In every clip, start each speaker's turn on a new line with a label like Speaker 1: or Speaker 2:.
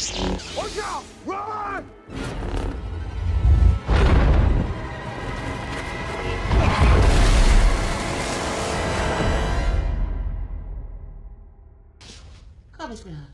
Speaker 1: Watch out! Run!
Speaker 2: Garbage man.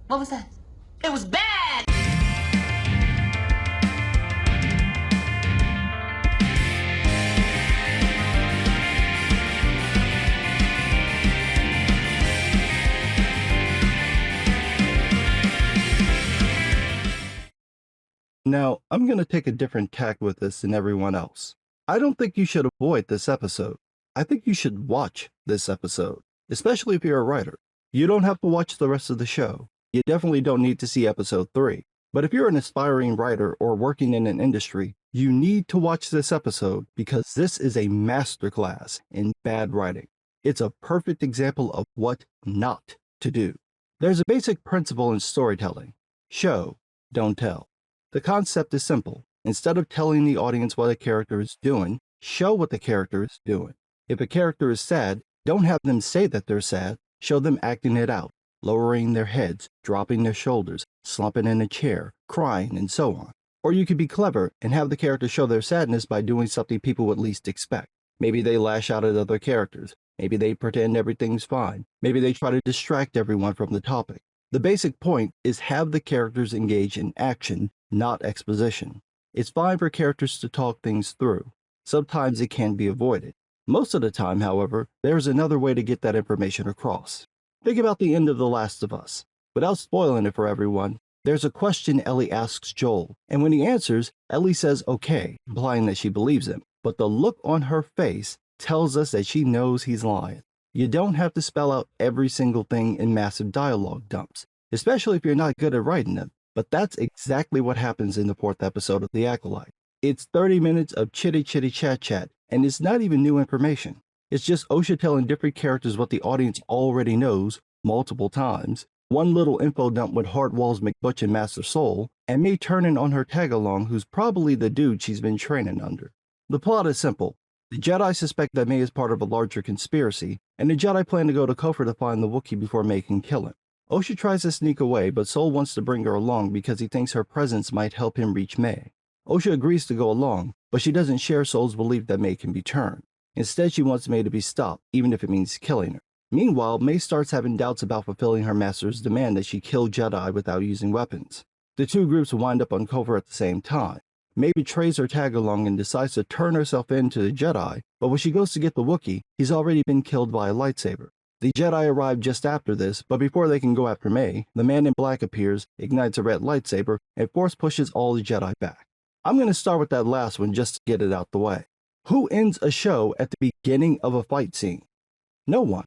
Speaker 2: What was that? It was bad!
Speaker 3: Now, I'm going to take a different tack with this than everyone else. I don't think you should avoid this episode. I think you should watch this episode, especially if you're a writer. You don't have to watch the rest of the show. You definitely don't need to see episode 3. But if you're an aspiring writer or working in an industry, you need to watch this episode because this is a masterclass in bad writing. It's a perfect example of what not to do. There's a basic principle in storytelling. Show, don't tell. The concept is simple. Instead of telling the audience what a character is doing, show what the character is doing. If a character is sad, don't have them say that they're sad. Show them acting it out, lowering their heads, dropping their shoulders, slumping in a chair, crying, and so on. Or you could be clever and have the character show their sadness by doing something people would least expect. Maybe they lash out at other characters. Maybe they pretend everything's fine. Maybe they try to distract everyone from the topic. The basic point is have the characters engage in action, not exposition. It's fine for characters to talk things through. Sometimes it can be avoided. Most of the time, however, there's another way to get that information across. Think about the end of The Last of Us. Without spoiling it for everyone, there's a question Ellie asks Joel, and when he answers, Ellie says okay, implying that she believes him. But the look on her face tells us that she knows he's lying. You don't have to spell out every single thing in massive dialogue dumps, especially if you're not good at writing them. But that's exactly what happens in the 4th episode of The Acolyte. It's 30 minutes of chitty chat, and it's not even new information. It's just Osha telling different characters what the audience already knows multiple times, one little info dump with Hardwall's McButch and Master Soul, and May turning on her tag-along who's probably the dude she's been training under. The plot is simple. The Jedi suspect that May is part of a larger conspiracy, and the Jedi plan to go to Kofar to find the Wookiee before May can kill him. Osha tries to sneak away, but Soul wants to bring her along because he thinks her presence might help him reach May. Osha agrees to go along, but she doesn't share Soul's belief that May can be turned. Instead, she wants May to be stopped, even if it means killing her. Meanwhile, May starts having doubts about fulfilling her master's demand that she kill Jedi without using weapons. The two groups wind up on Kofar at the same time. May betrays her tag-along and decides to turn herself in to the Jedi, but when she goes to get the Wookiee, he's already been killed by a lightsaber. The Jedi arrive just after this, but before they can go after May, the man in black appears, ignites a red lightsaber, and force pushes all the Jedi back. I'm going to start with that last one just to get it out the way. Who ends a show at the beginning of a fight scene? No one.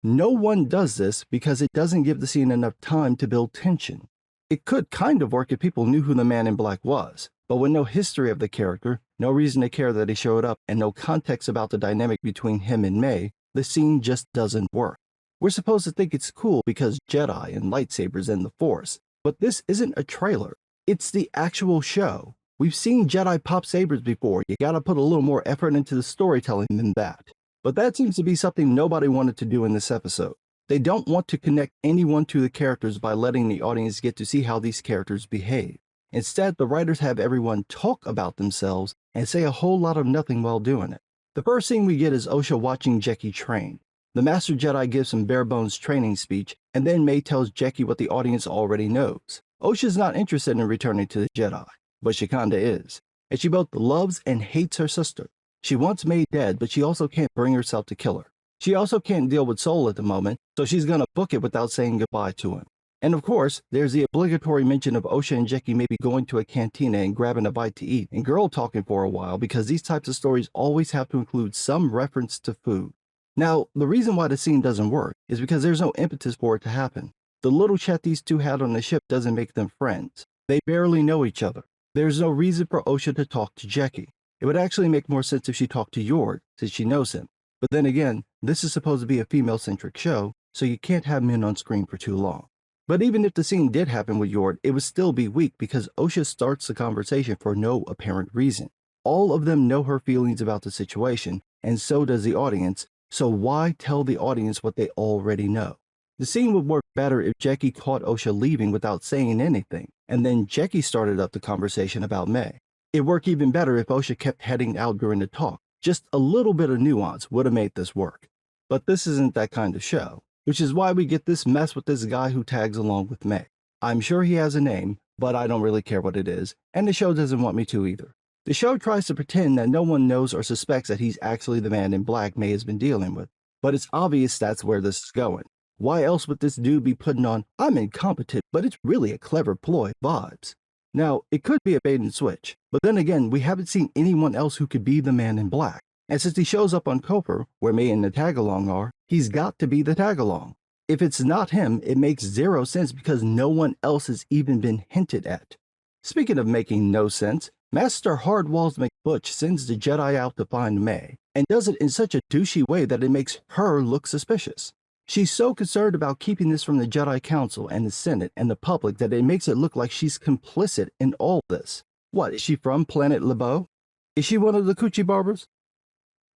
Speaker 3: No one does this because it doesn't give the scene enough time to build tension. It could kind of work if people knew who the man in black was, but with no history of the character, no reason to care that he showed up, and no context about the dynamic between him and May, the scene just doesn't work. We're supposed to think it's cool because Jedi and lightsabers and the Force, but this isn't a trailer. It's the actual show. We've seen Jedi pop sabers before. You gotta put a little more effort into the storytelling than that. But that seems to be something nobody wanted to do in this episode. They don't want to connect anyone to the characters by letting the audience get to see how these characters behave. Instead, the writers have everyone talk about themselves and say a whole lot of nothing while doing it. The first scene we get is Osha watching Jeki train. The Master Jedi gives some bare-bones training speech, and then May tells Jeki what the audience already knows. Osha's not interested in returning to the Jedi, but she kinda is. And she both loves and hates her sister. She wants May dead, but she also can't bring herself to kill her. She also can't deal with Soul at the moment, so she's gonna book it without saying goodbye to him. And of course, there's the obligatory mention of Osha and Jeki maybe going to a cantina and grabbing a bite to eat, and girl talking for a while because these types of stories always have to include some reference to food. Now, the reason why the scene doesn't work is because there's no impetus for it to happen. The little chat these two had on the ship doesn't make them friends. They barely know each other. There's no reason for Osha to talk to Jeki. It would actually make more sense if she talked to Yord, since she knows him. But then again, this is supposed to be a female-centric show, so you can't have men on screen for too long. But even if the scene did happen with Yord, it would still be weak because Osha starts the conversation for no apparent reason. All of them know her feelings about the situation, and so does the audience, so why tell the audience what they already know? The scene would work better if Jackie caught Osha leaving without saying anything, and then Jackie started up the conversation about May. It'd work even better if Osha kept heading out during the talk. Just a little bit of nuance would have made this work. But this isn't that kind of show, which is why we get this mess with this guy who tags along with May. I'm sure he has a name, but I don't really care what it is, and the show doesn't want me to either. The show tries to pretend that no one knows or suspects that he's actually the man in black May has been dealing with, but it's obvious that's where this is going. Why else would this dude be putting on, "I'm incompetent, but it's really a clever ploy" vibes? Now, it could be a bait and switch, but then again, we haven't seen anyone else who could be the man in black. And since he shows up on Koper, where May and the Tagalong are, he's got to be the Tagalong. If it's not him, it makes zero sense because no one else has even been hinted at. Speaking of making no sense, Master Hardwalls McButch sends the Jedi out to find May, and does it in such a douchey way that it makes her look suspicious. She's so concerned about keeping this from the Jedi Council and the Senate and the public that it makes it look like she's complicit in all this. What, is she from Planet LeBeau? Is she one of the Coochie Barbers?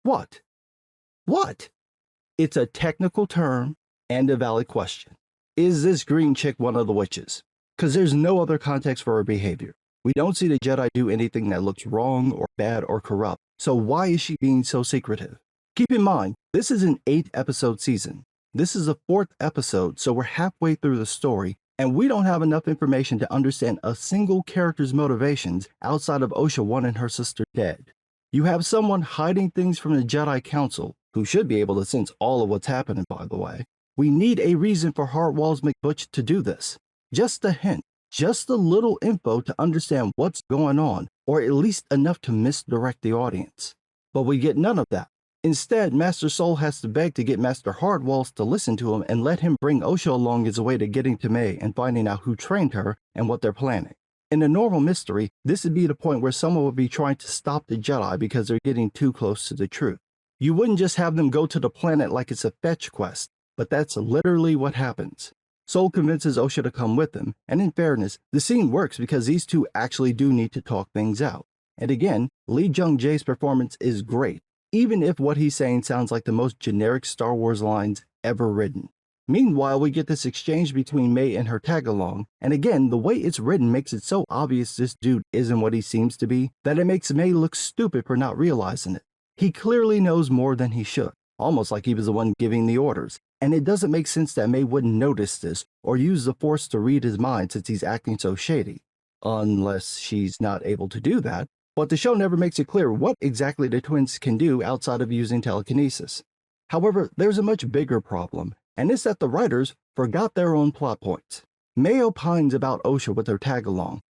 Speaker 3: What? What? It's a technical term and a valid question. Is this green chick one of the witches? Because there's no other context for her behavior. We don't see the Jedi do anything that looks wrong or bad or corrupt, so why is she being so secretive? Keep in mind, this is an 8-episode season. This is the 4th episode, so we're halfway through the story, and we don't have enough information to understand a single character's motivations outside of Osha wanting her sister dead. You have someone hiding things from the Jedi Council, who should be able to sense all of what's happening, by the way. We need a reason for Hardwalls McButch to do this. Just a hint, just a little info to understand what's going on, or at least enough to misdirect the audience. But we get none of that. Instead, Master Soul has to beg to get Master Hardwalls to listen to him and let him bring Osha along as a way to getting to May and finding out who trained her and what they're planning. In a normal mystery, this would be the point where someone would be trying to stop the Jedi because they're getting too close to the truth. You wouldn't just have them go to the planet like it's a fetch quest, but that's literally what happens. Soul convinces Osha to come with him, and in fairness, the scene works because these two actually do need to talk things out. And again, Lee Jung-jae's performance is great, even if what he's saying sounds like the most generic Star Wars lines ever written. Meanwhile, we get this exchange between May and her tag-along, and again, the way it's written makes it so obvious this dude isn't what he seems to be, that it makes May look stupid for not realizing it. He clearly knows more than he should, almost like he was the one giving the orders, and it doesn't make sense that May wouldn't notice this or use the Force to read his mind since he's acting so shady. Unless she's not able to do that, but the show never makes it clear what exactly the twins can do outside of using telekinesis. However, there's a much bigger problem, and it's that the writers forgot their own plot points. May opines about Osha with her tag-along.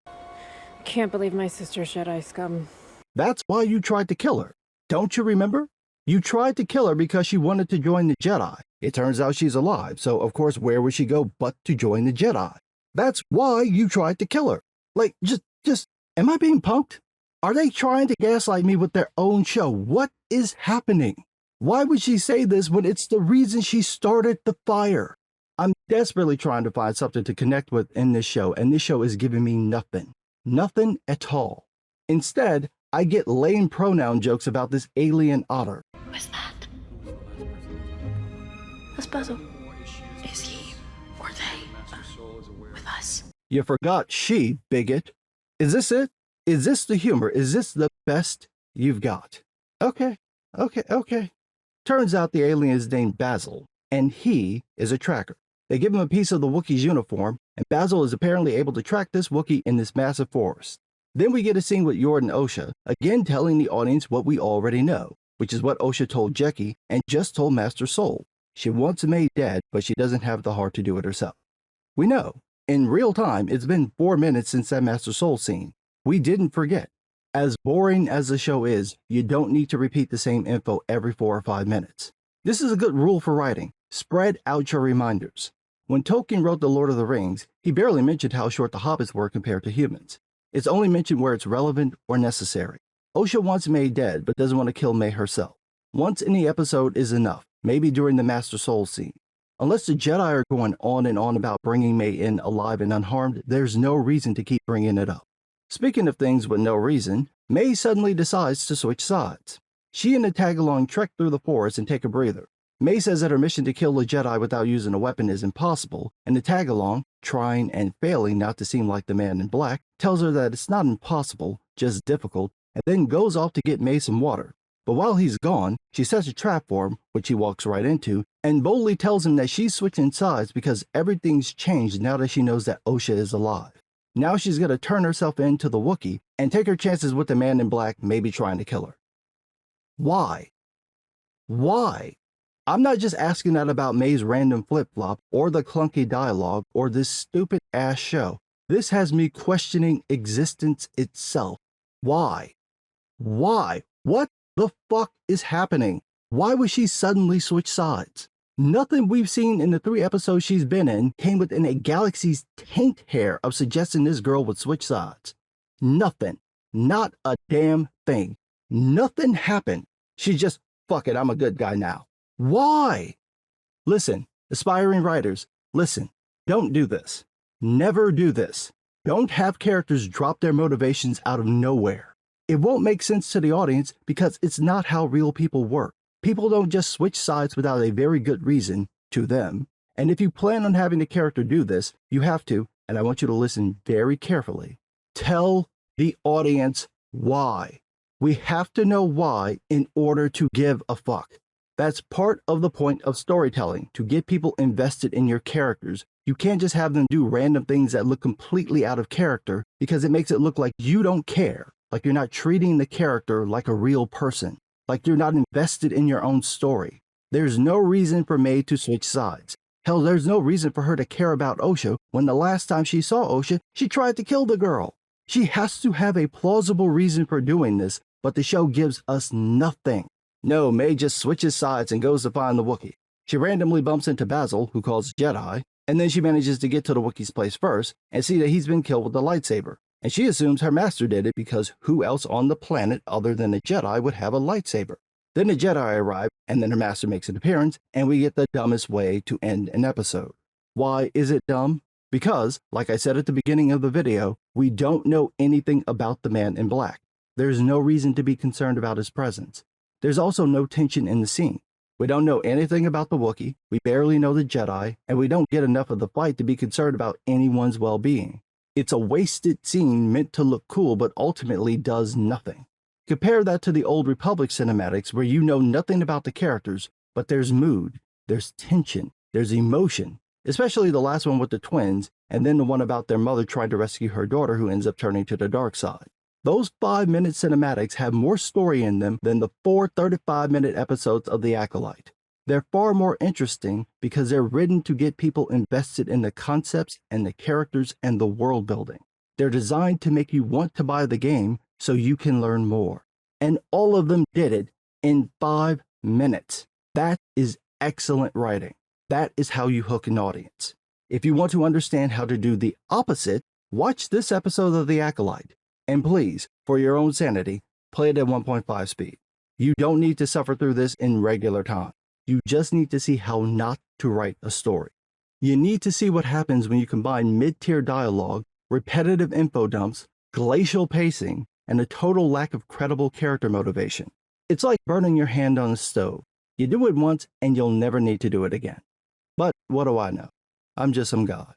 Speaker 4: Can't believe my sister's Jedi scum.
Speaker 3: That's why you tried to kill her. Don't you remember? You tried to kill her because she wanted to join the Jedi. It turns out she's alive, so of course where would she go but to join the Jedi? That's why you tried to kill her. Like, just, am I being punked? Are they trying to gaslight me with their own show? What is happening? Why would she say this when it's the reason she started the fire? I'm desperately trying to find something to connect with in this show, and this show is giving me nothing. Nothing at all. Instead, I get lame pronoun jokes about this alien otter.
Speaker 2: What's that? That's Basil. Is he or they with us?
Speaker 3: You forgot she, bigot. Is this it? Is this the humor? Is this the best you've got? Okay. Turns out the alien is named Basil, and he is a tracker. They give him a piece of the Wookiee's uniform, and Basil is apparently able to track this Wookiee in this massive forest. Then we get a scene with Yord and Osha, again telling the audience what we already know, which is what Osha told Jackie and just told Master Soul. She wants May dead, but she doesn't have the heart to do it herself. We know. In real time, it's been 4 minutes since that Master Soul scene. We didn't forget. As boring as the show is, you don't need to repeat the same info every 4 or 5 minutes. This is a good rule for writing. Spread out your reminders. When Tolkien wrote The Lord of the Rings, he barely mentioned how short the hobbits were compared to humans. It's only mentioned where it's relevant or necessary. Osha wants May dead, but doesn't want to kill May herself. Once in the episode is enough, maybe during the Master Soul scene. Unless the Jedi are going on and on about bringing May in alive and unharmed, there's no reason to keep bringing it up. Speaking of things with no reason, May suddenly decides to switch sides. She and the tag-along trek through the forest and take a breather. May says that her mission to kill a Jedi without using a weapon is impossible, and the tag-along, trying and failing not to seem like the man in black, tells her that it's not impossible, just difficult, and then goes off to get May some water. But while he's gone, she sets a trap for him, which he walks right into, and boldly tells him that she's switching sides because everything's changed now that she knows that Osha is alive. Now she's going to turn herself into the Wookiee and take her chances with the man in black maybe trying to kill her. Why? Why? I'm not just asking that about May's random flip-flop or the clunky dialogue or this stupid-ass show. This has me questioning existence itself. Why? Why? What the fuck is happening? Why would she suddenly switch sides? Nothing we've seen in the 3 episodes she's been in came within a galaxy's taint hair of suggesting this girl would switch sides. Nothing. Not a damn thing. Nothing happened. She just, fuck it, I'm a good guy now. Why? Listen, aspiring writers, listen, don't do this. Never do this. Don't have characters drop their motivations out of nowhere. It won't make sense to the audience because it's not how real people work. People don't just switch sides without a very good reason to them. And if you plan on having the character do this, you have to, and I want you to listen very carefully, tell the audience why. We have to know why in order to give a fuck. That's part of the point of storytelling, to get people invested in your characters. You can't just have them do random things that look completely out of character because it makes it look like you don't care, like you're not treating the character like a real person, like you're not invested in your own story. There's no reason for May to switch sides. Hell, there's no reason for her to care about Osha when the last time she saw Osha, she tried to kill the girl. She has to have a plausible reason for doing this, but the show gives us nothing. No, May just switches sides and goes to find the Wookiee. She randomly bumps into Basil, who calls Jedi, and then she manages to get to the Wookiee's place first and see that he's been killed with a lightsaber. And she assumes her master did it because who else on the planet other than a Jedi would have a lightsaber? Then the Jedi arrive, and then her master makes an appearance, and we get the dumbest way to end an episode. Why is it dumb? Because, like I said at the beginning of the video, we don't know anything about the man in black. There's no reason to be concerned about his presence. There's also no tension in the scene. We don't know anything about the Wookiee, we barely know the Jedi, and we don't get enough of the fight to be concerned about anyone's well-being. It's a wasted scene meant to look cool but ultimately does nothing. Compare that to the old Republic cinematics where you know nothing about the characters, but there's mood, there's tension, there's emotion, especially the last one with the twins, and then the one about their mother trying to rescue her daughter who ends up turning to the dark side. Those 5-minute cinematics have more story in them than the 4 35-minute episodes of The Acolyte. They're far more interesting because they're written to get people invested in the concepts and the characters and the world building. They're designed to make you want to buy the game so you can learn more. And all of them did it in 5 minutes. That is excellent writing. That is how you hook an audience. If you want to understand how to do the opposite, watch this episode of The Acolyte. And please, for your own sanity, play it at 1.5 speed. You don't need to suffer through this in regular time. You just need to see how not to write a story. You need to see what happens when you combine mid-tier dialogue, repetitive info dumps, glacial pacing, and a total lack of credible character motivation. It's like burning your hand on a stove. You do it once and you'll never need to do it again. But what do I know? I'm just some guy.